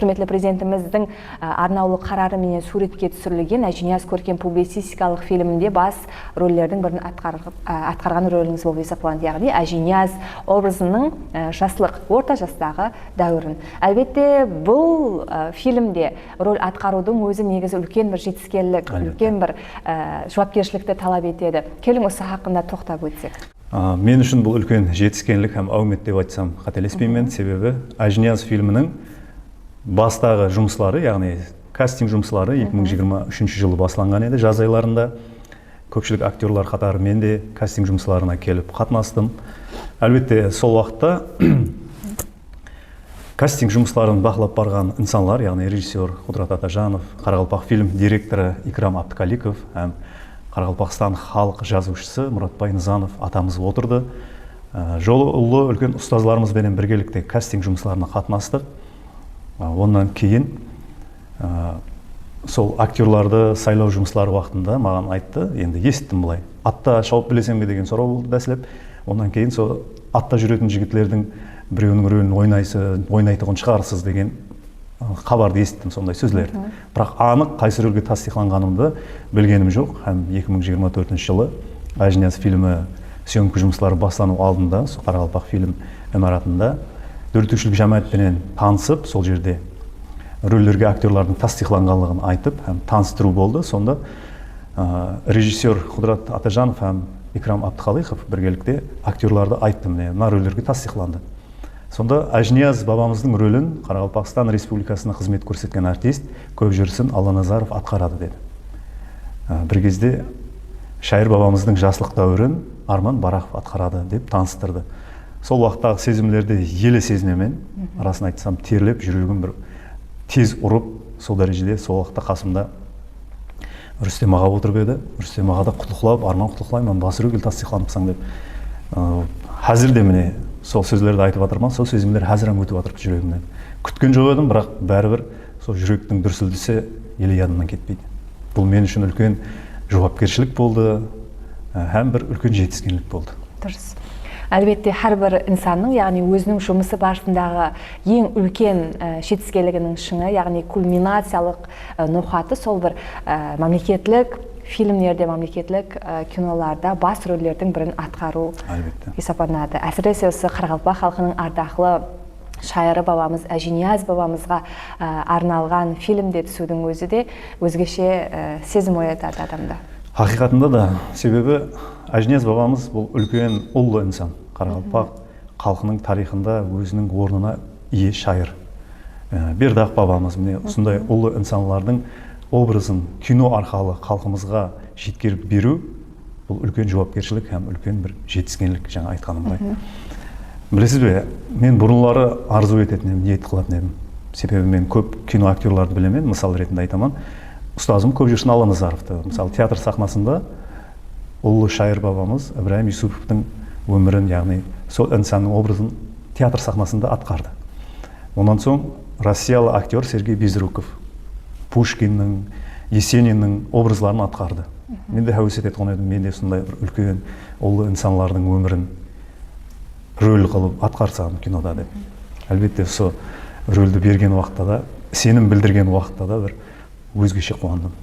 құрметті президентіміздің арнаулы қарары менен суретке түсірілген Әжінияз көркем публицистикалық фильмінде бас рөлдердің бірін атқарған рөліңіз болып есептеледі. Яғни Әжінияз образының жастық, орта жастағы дәуірін. Әлбетте, бұл фильмде рөл атқарудың өзі негізі үлкен бір жетістіккерлік, үлкен бір жауапкершілікті талап етеді. Келің осы хақында тоқтап өтсек. Мен үшін бұл үлкен жетіскенлік һәм аумет деп айтсам қателеспеймін, себебі Әжінияз фильмінің бастағы жұмыслары, яғни кастинг жұмыслары 2023 жылы басыланған еді. Жаз айларында көпшілік актерлар қатары мен де кастинг жұмысларына келіп қатынастым. Әлбетте, сол уақытта кастинг жұмысларын бақылап барған инсанлар, яғни режиссер Құдырат Атажанов, Қарақалпақ фильм директоры Икрам Абдыкаликов һәм Қарақалпақстан халық жазушысы Мұратбай Нызанов атамыз отырды. Жолы ұлы үлкен ұстазларымызбен біргелікте кастинг жұмысларына қатынастық. Онан кейін сол актерларды сайлау жұмыслары уақытында маған айтты, енді естіттім былай. Атта шауып білесің бе деген сұрау болды дәсілеп. Онан кейін сол атта жүретін жігітлердің біреуінің рөлін ойнайтығын шығарсыз деген хабарды естіттім, сондай сөзлерді. Бірақ анық қайсы рөлге тастиқланғанымды білгенім жоқ. Һәм 2024 жылы Әжінияз фильмі съемка жұмыстары бастану алдында, Қарақалпақ фильм имаратында дөрлетушілік жамаатпенен танысып, сол жерде рөлдерге актерлардың тастиқланғанлығын айтып, һәм таныстыру болды. Сонда режиссер Құдырат Атажанов һәм Икрам Абдыкаликов біргелікте актерларды айтты, мына рөлдерге тастиқланды. Сонда Әжінияз бабамыздың рөлін Қарақалпақстан Республикасына қызмет көрсеткен артист көп жүрсін Алланазаров атқарады деді. Бір кезде шайыр бабамыздың жаслық дәуірін Арман Барақов атқарады деп таныстырды. Сол уақыттағы сезімлерді елі сезінемен, арасын айтсам терлеп, жүрегім бір тез ұрып, сол дәрежеде сол уақытта қасымда Рүстем аға отырып еді. Рүстем аға да құтылқылап, Арман құтылқылаймын, бас рөлге тастиқланыпсың деп. Хәзір де міне сол сөздерді айтып жатырмын, сол сезімдер хәзір өтіп жатыр жүрегімнен. Күткен жоқ едім, бірақ бәрібір сол жүректің дүрсілдісі елі ядымнан кетпейді. Бұл мен үшін үлкен жауапкершілік болды, һәм бір үлкен жетіскенлік болды. Дұрыс. Әлбетте, әрбір инсанның, яғни өзінің жұмысы барысындағы ең үлкен жетіскерлігінің шыңы, яғни кульминациялық ноқаты сол бір мемлекеттік фильмдерде, мемлекеттік киноларда бас рөлдердің бірін атқару есептеледі. Әсіресе осы Қарақалпақ халқының ардақлы шайыры бабамыз, Әжінияз бабамызға арналған фильмде түсудің өзі де өзгеше сезім оятады адамда. Хақиқатында да, себебі Әжінияз бабамыз бұл үлкен ұлы инсан. Қарақалпақ халқының тарихында өзінің орнына ие шайыр. Бердақ бабамыз, міне осындай ұлы инсанлардың образын кино арқылы халқымызға жеткеріп беру, бұл үлкен жауапкершілік һәм үлкен бір жетіскенлік, жаңа айтқанымдай. Білесіз бе, мен бұрынлары арзу ететін едім, ниет қылатын едім. Себебі мен көп кино актерларды білемін, мысал ретінде айтамын. Ұстазым көп жүрсін Алланазаровты. Мысалы, театр сахнасында ұлы шайыр бабамыз Ибраим Юсуповтың өмірін, яғни сол инсанның образын театр сахнасында атқарды. Онан соң россиялы актер Сергей Безруков Пушкиннің, Есениннің образларын атқарды. Мен де әуесет еткен едім, мен де сондай үлкен ұлы инсанлардың өмірін рөл қылып атқарсам кинода деп. Әлбетте, сол рөлді берген уақытта да, сенім білдірген уақытта да бір өзгеше қуандым.